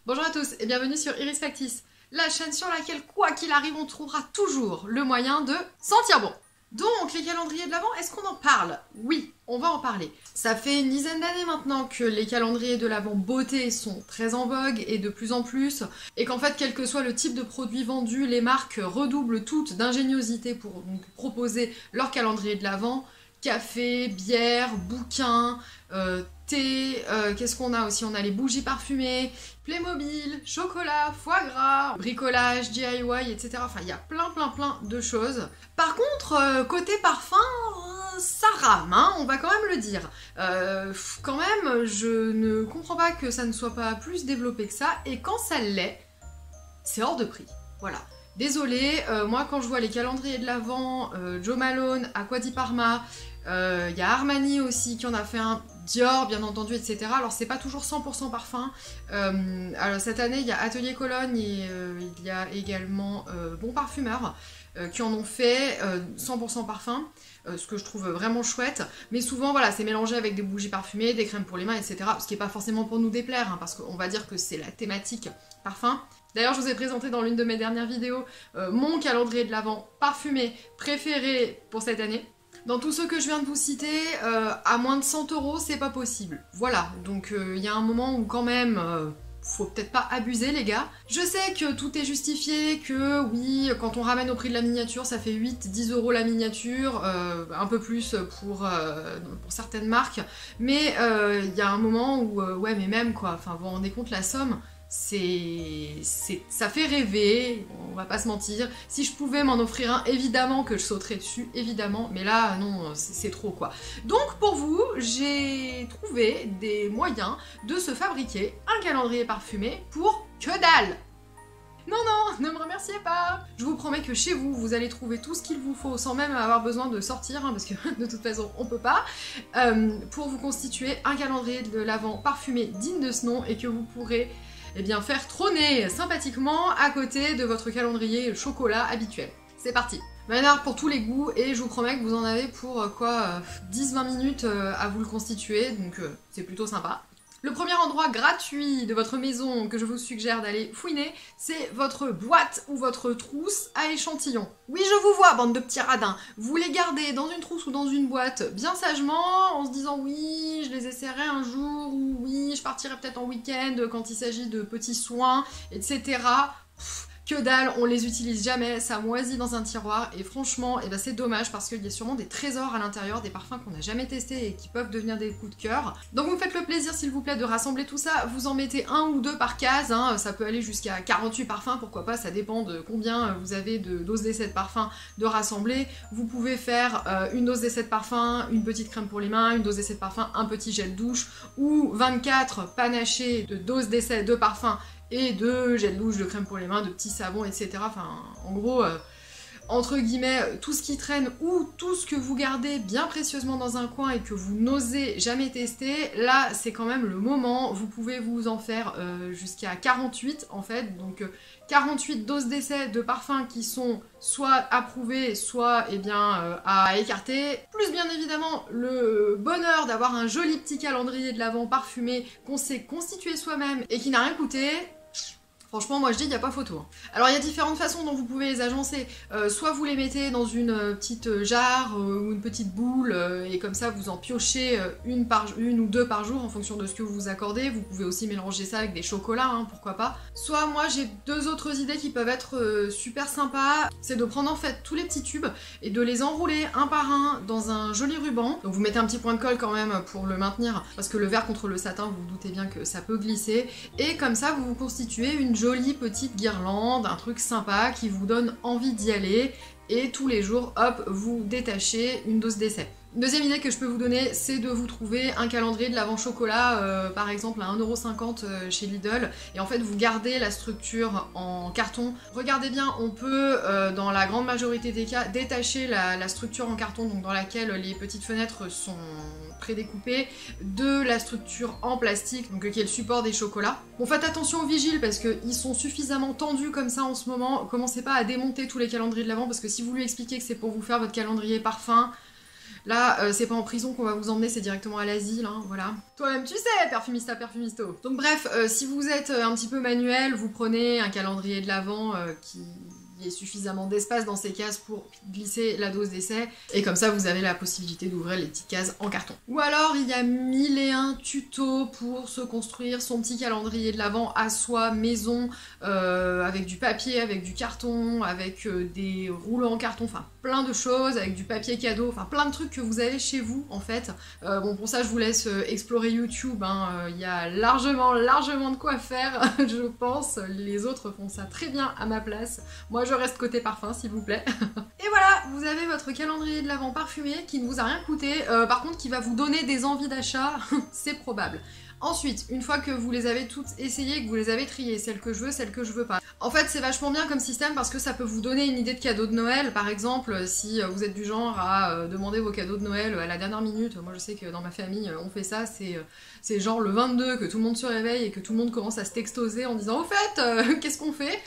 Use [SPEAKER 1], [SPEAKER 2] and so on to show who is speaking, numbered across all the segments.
[SPEAKER 1] Bonjour à tous et bienvenue sur Iris Factice, la chaîne sur laquelle, quoi qu'il arrive, on trouvera toujours le moyen de sentir bon. Donc, les calendriers de l'Avent, est-ce qu'on en parle? Oui, on va en parler. Ça fait une dizaine d'années maintenant que les calendriers de l'Avent beauté sont très en vogue et de plus en plus, et qu'en fait, quel que soit le type de produit vendu, les marques redoublent toutes d'ingéniosité pour donc proposer leur calendrier de l'Avent. Café, bière, bouquins, thé, qu'est-ce qu'on a aussi? On a les bougies parfumées, Playmobil, chocolat, foie gras, bricolage, DIY, etc. Enfin, il y a plein de choses. Par contre, côté parfum, ça rame, hein, on va quand même le dire. Quand même, je ne comprends pas que ça ne soit pas plus développé que ça, et quand ça l'est, c'est hors de prix. Voilà. Désolée, moi quand je vois les calendriers de l'Avent, Jo Malone, Acqua di Parma, il y a Armani aussi qui en a fait un, Dior bien entendu, etc. Alors c'est pas toujours 100% parfum. Alors cette année il y a Atelier Cologne et il y a également Bon Parfumeur qui en ont fait 100% parfum. Ce que je trouve vraiment chouette, mais souvent voilà, c'est mélangé avec des bougies parfumées, des crèmes pour les mains, etc. Ce qui n'est pas forcément pour nous déplaire, hein, parce qu'on va dire que c'est la thématique parfum. D'ailleurs, je vous ai présenté dans l'une de mes dernières vidéos mon calendrier de l'Avent parfumé préféré pour cette année. Dans tous ceux que je viens de vous citer, à moins de 100 €, c'est pas possible. Voilà, donc il y a un moment où quand même... faut peut-être pas abuser les gars. Je sais que tout est justifié, que oui, quand on ramène au prix de la miniature, ça fait 8-10 € la miniature, un peu plus pour certaines marques, mais il y a un moment où, ouais mais même quoi, enfin vous vous rendez compte la somme, ça fait rêver, on va pas se mentir. Si je pouvais m'en offrir un, évidemment que je sauterais dessus, évidemment, mais là, non, c'est trop, quoi. Donc, pour vous, j'ai trouvé des moyens de se fabriquer un calendrier parfumé pour que dalle. Non, non, ne me remerciez pas. Je vous promets que chez vous, vous allez trouver tout ce qu'il vous faut, sans même avoir besoin de sortir, hein, parce que de toute façon, on peut pas, pour vous constituer un calendrier de l'Avent parfumé digne de ce nom, et que vous pourrez... eh bien, faire trôner sympathiquement à côté de votre calendrier chocolat habituel. C'est parti. Il y en a pour tous les goûts et je vous promets que vous en avez pour 10-20 minutes à vous le constituer, donc c'est plutôt sympa. Le premier endroit gratuit de votre maison que je vous suggère d'aller fouiner, c'est votre boîte ou votre trousse à échantillons. Oui, je vous vois, bande de petits radins. Vous les gardez dans une trousse ou dans une boîte bien sagement, en se disant oui, je les essaierai un jour, ou oui, je partirai peut-être en week-end quand il s'agit de petits soins, etc. Que dalle, on les utilise jamais, ça moisit dans un tiroir et franchement, eh ben c'est dommage parce qu'il y a sûrement des trésors à l'intérieur, des parfums qu'on n'a jamais testés et qui peuvent devenir des coups de cœur. Donc vous me faites le plaisir s'il vous plaît de rassembler tout ça, vous en mettez un ou deux par case, hein, ça peut aller jusqu'à 48 parfums, pourquoi pas, ça dépend de combien vous avez de doses d'essai de parfum de rassembler. Vous pouvez faire une dose d'essai de parfum, une petite crème pour les mains, une dose d'essai de parfum, un petit gel douche, ou 24 panachés de doses d'essai de parfum et de gel douche, de crème pour les mains, de petits savons, etc. Enfin, en gros, entre guillemets, tout ce qui traîne ou tout ce que vous gardez bien précieusement dans un coin et que vous n'osez jamais tester, là, c'est quand même le moment. Vous pouvez vous en faire jusqu'à 48, en fait. Donc, 48 doses d'essai de parfums qui sont soit approuvées, soit, eh bien, à écarter. Plus, bien évidemment, le bonheur d'avoir un joli petit calendrier de l'Avent parfumé qu'on sait constituer soi-même et qui n'a rien coûté. Franchement, moi je dis, il n'y a pas photo. Hein. Alors il y a différentes façons dont vous pouvez les agencer. Soit vous les mettez dans une petite jarre ou une petite boule, et comme ça vous en piochez une ou deux par jour en fonction de ce que vous vous accordez. Vous pouvez aussi mélanger ça avec des chocolats, hein, pourquoi pas. Soit moi j'ai deux autres idées qui peuvent être super sympas. C'est de prendre en fait tous les petits tubes et de les enrouler un par un dans un joli ruban. Donc vous mettez un petit point de colle quand même pour le maintenir, parce que le verre contre le satin, vous vous doutez bien que ça peut glisser. Et comme ça vous vous constituez une jolie petite guirlande, un truc sympa qui vous donne envie d'y aller et tous les jours, hop, vous détachez une dose d'essai. Deuxième idée que je peux vous donner, c'est de vous trouver un calendrier de l'Avent chocolat, par exemple à 1,50 € chez Lidl, et en fait vous gardez la structure en carton. Regardez bien, on peut, dans la grande majorité des cas, détacher la structure en carton, donc dans laquelle les petites fenêtres sont prédécoupées, de la structure en plastique, donc qui est le support des chocolats. Bon, faites attention aux vigiles, parce qu'ils sont suffisamment tendus comme ça en ce moment. Commencez pas à démonter tous les calendriers de l'Avent, parce que si vous lui expliquez que c'est pour vous faire votre calendrier parfum, Là, c'est pas en prison qu'on va vous emmener, c'est directement à l'asile, hein, voilà. Toi-même tu sais, perfumista, perfumisto. Donc bref, si vous êtes un petit peu manuel, vous prenez un calendrier de l'Avent qui ait suffisamment d'espace dans ces cases pour glisser la dose d'essai, et comme ça vous avez la possibilité d'ouvrir les petites cases en carton. Ou alors il y a 1001 tutos pour se construire son petit calendrier de l'Avent à soi, maison, avec du papier, avec du carton, avec des rouleaux en carton, enfin plein de choses, avec du papier cadeau, enfin plein de trucs que vous avez chez vous en fait. Bon, pour ça je vous laisse explorer YouTube, hein. Il y a largement de quoi faire, je pense. Les autres font ça très bien à ma place. Moi je reste côté parfum s'il vous plaît. Et voilà, vous avez votre calendrier de l'Avent parfumé qui ne vous a rien coûté, par contre qui va vous donner des envies d'achat, c'est probable. Ensuite, une fois que vous les avez toutes essayées, que vous les avez triées, celles que je veux pas. En fait, c'est vachement bien comme système parce que ça peut vous donner une idée de cadeau de Noël. Par exemple, si vous êtes du genre à demander vos cadeaux de Noël à la dernière minute, moi je sais que dans ma famille, on fait ça, c'est genre le 22 que tout le monde se réveille et que tout le monde commence à se textoser en disant « Au fait, qu'est-ce qu'on fait ?»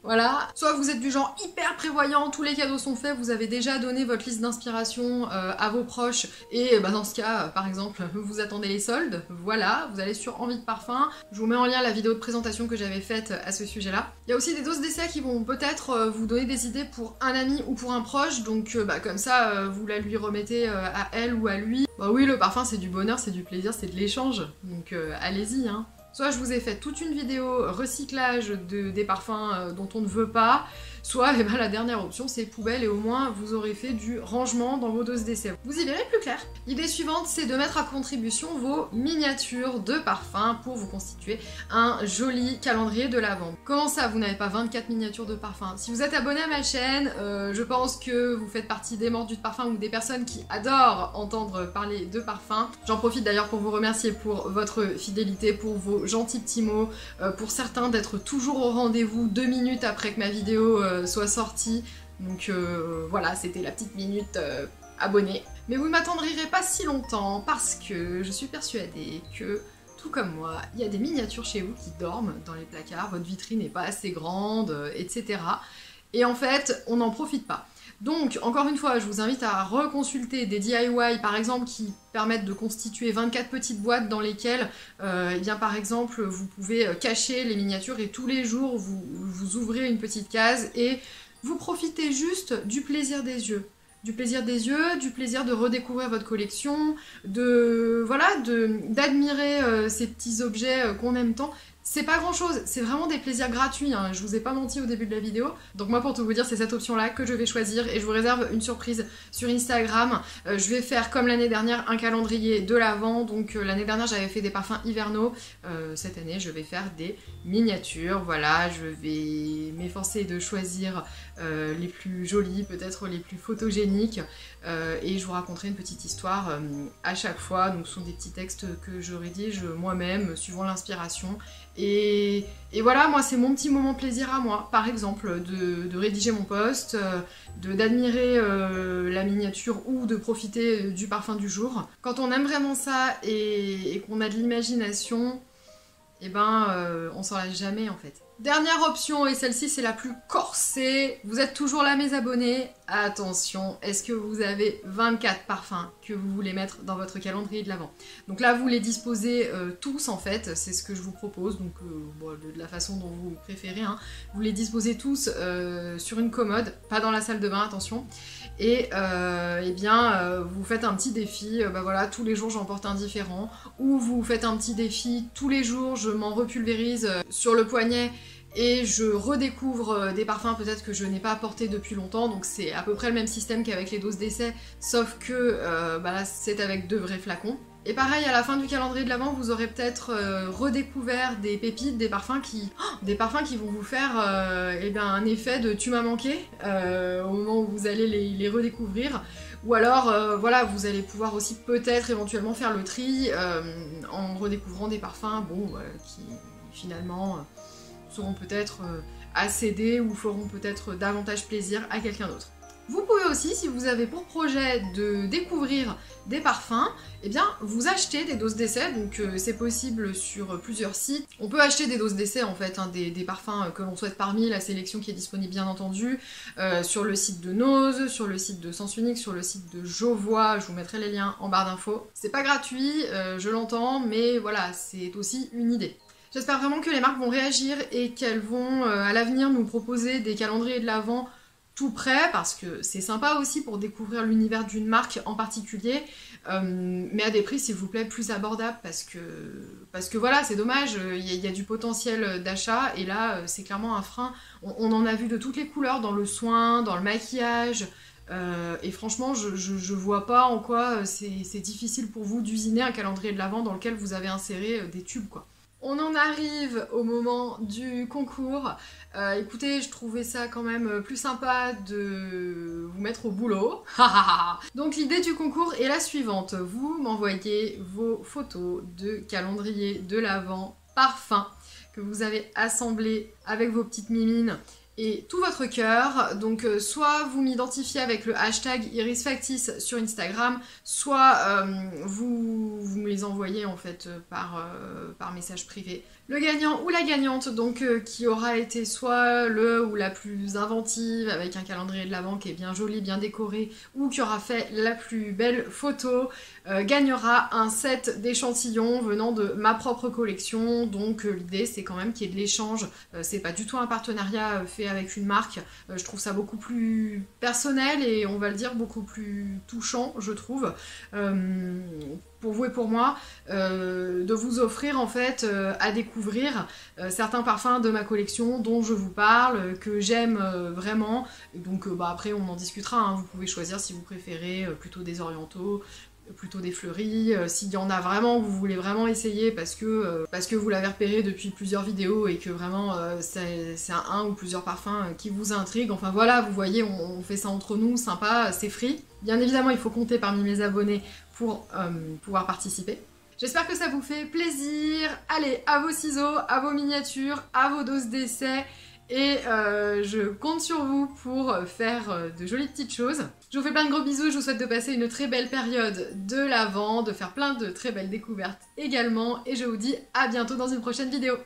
[SPEAKER 1] Voilà. Soit vous êtes du genre hyper prévoyant, tous les cadeaux sont faits, vous avez déjà donné votre liste d'inspiration à vos proches et dans ce cas, par exemple, vous attendez les soldes, voilà, vous allez sur Envie de Parfum. Je vous mets en lien la vidéo de présentation que j'avais faite à ce sujet-là. Il y a aussi des doses d'essai qui vont peut-être vous donner des idées pour un ami ou pour un proche, donc comme ça, vous la lui remettez à elle ou à lui. Bah oui, le parfum c'est du bonheur, c'est du plaisir, c'est de l'échange, donc allez-y, hein. Soit je vous ai fait toute une vidéo recyclage des parfums dont on ne veut pas, soit la dernière option c'est poubelle et au moins vous aurez fait du rangement dans vos doses d'essai. Vous y verrez plus clair. L'idée suivante c'est de mettre à contribution vos miniatures de parfums pour vous constituer un joli calendrier de l'Avent. Comment ça vous n'avez pas 24 miniatures de parfums? Si vous êtes abonné à ma chaîne, je pense que vous faites partie des mordus de parfum ou des personnes qui adorent entendre parler de parfums. J'en profite d'ailleurs pour vous remercier pour votre fidélité, pour vos gentils petits mots, pour certains d'être toujours au rendez-vous 2 minutes après que ma vidéo soit sortie. Donc voilà, c'était la petite minute abonnée. Mais vous ne m'attendrirez pas si longtemps parce que je suis persuadée que, tout comme moi, il y a des miniatures chez vous qui dorment dans les placards, votre vitrine n'est pas assez grande, etc. Et en fait, on n'en profite pas. Donc, encore une fois, je vous invite à reconsulter des DIY, par exemple, qui permettent de constituer 24 petites boîtes dans lesquelles, eh bien, par exemple, vous pouvez cacher les miniatures et tous les jours, vous ouvrez une petite case et vous profitez juste du plaisir des yeux. Du plaisir des yeux, du plaisir de redécouvrir votre collection, d'admirer ces petits objets qu'on aime tant. C'est pas grand chose, c'est vraiment des plaisirs gratuits, hein. Je vous ai pas menti au début de la vidéo. Donc moi pour tout vous dire c'est cette option là que je vais choisir et je vous réserve une surprise sur Instagram. Je vais faire comme l'année dernière un calendrier de l'Avent, donc l'année dernière j'avais fait des parfums hivernaux, cette année je vais faire des miniatures, voilà, je vais m'efforcer de choisir les plus jolies, peut-être les plus photogéniques, et je vous raconterai une petite histoire à chaque fois, donc ce sont des petits textes que je rédige moi-même suivant l'inspiration. Et voilà, moi c'est mon petit moment plaisir à moi, par exemple, de rédiger mon post, d'admirer la miniature ou de profiter du parfum du jour. Quand on aime vraiment ça et qu'on a de l'imagination, eh ben on s'en lasse jamais en fait. Dernière option, et celle-ci c'est la plus corsée, vous êtes toujours là mes abonnés, attention, est-ce que vous avez 24 parfums que vous voulez mettre dans votre calendrier de l'Avent? Donc là vous les disposez tous en fait, c'est ce que je vous propose, donc de la façon dont vous préférez, hein. Vous les disposez tous sur une commode, pas dans la salle de bain, attention. Et eh bien, vous faites un petit défi, voilà, tous les jours j'en porte un différent, ou vous faites un petit défi, tous les jours je m'en repulvérise sur le poignet et je redécouvre des parfums peut-être que je n'ai pas portés depuis longtemps, donc c'est à peu près le même système qu'avec les doses d'essai, sauf que là c'est avec 2 vrais flacons. Et pareil, à la fin du calendrier de l'Avent, vous aurez peut-être redécouvert des pépites, des parfums qui vont vous faire eh bien, un effet de tu m'as manqué au moment où vous allez les redécouvrir. Ou alors, voilà, vous allez pouvoir aussi peut-être éventuellement faire le tri en redécouvrant des parfums qui finalement seront peut-être à céder ou feront peut-être davantage plaisir à quelqu'un d'autre. Vous pouvez aussi, si vous avez pour projet de découvrir des parfums, eh bien vous achetez des doses d'essai, donc c'est possible sur plusieurs sites. On peut acheter des doses d'essai en fait, hein, des parfums que l'on souhaite parmi la sélection qui est disponible bien entendu, sur le site de Nose, sur le site de Sens Unique, sur le site de Jovois, je vous mettrai les liens en barre d'infos. C'est pas gratuit, je l'entends, mais voilà, c'est aussi une idée. J'espère vraiment que les marques vont réagir et qu'elles vont à l'avenir nous proposer des calendriers de l'Avent tout prêt, parce que c'est sympa aussi pour découvrir l'univers d'une marque en particulier, mais à des prix s'il vous plaît plus abordables, parce que voilà, c'est dommage, il y a du potentiel d'achat, et là c'est clairement un frein. On en a vu de toutes les couleurs dans le soin, dans le maquillage, et franchement je vois pas en quoi c'est difficile pour vous d'usiner un calendrier de l'Avent dans lequel vous avez inséré des tubes, quoi. On en arrive au moment du concours. Écoutez, je trouvais ça quand même plus sympa de vous mettre au boulot. Donc l'idée du concours est la suivante. Vous m'envoyez vos photos de calendrier de l'Avent parfum que vous avez assemblé avec vos petites mimines et tout votre cœur. Donc soit vous m'identifiez avec le hashtag IrisFactice sur Instagram, soit vous me les envoyez en fait par message privé. Le gagnant ou la gagnante donc qui aura été soit le ou la plus inventive avec un calendrier de l'Avent qui est bien joli, bien décoré, ou qui aura fait la plus belle photo, gagnera un set d'échantillons venant de ma propre collection. Donc l'idée c'est quand même qu'il y ait de l'échange, c'est pas du tout un partenariat fait avec une marque, je trouve ça beaucoup plus personnel et on va le dire beaucoup plus touchant, je trouve, pour vous et pour moi, de vous offrir en fait à découvrir certains parfums de ma collection dont je vous parle, que j'aime vraiment. Donc après on en discutera, hein. Vous pouvez choisir si vous préférez plutôt des orientaux, plutôt des fleuris, s'il y en a vraiment, vous voulez vraiment essayer parce que vous l'avez repéré depuis plusieurs vidéos et que vraiment c'est un ou plusieurs parfums qui vous intriguent. Enfin voilà, vous voyez, on fait ça entre nous, sympa, c'est free. Bien évidemment, il faut compter parmi mes abonnés pour pouvoir participer. J'espère que ça vous fait plaisir. Allez, à vos ciseaux, à vos miniatures, à vos doses d'essai. Et je compte sur vous pour faire de jolies petites choses. Je vous fais plein de gros bisous, je vous souhaite de passer une très belle période de l'Avent, de faire plein de très belles découvertes également. Et je vous dis à bientôt dans une prochaine vidéo.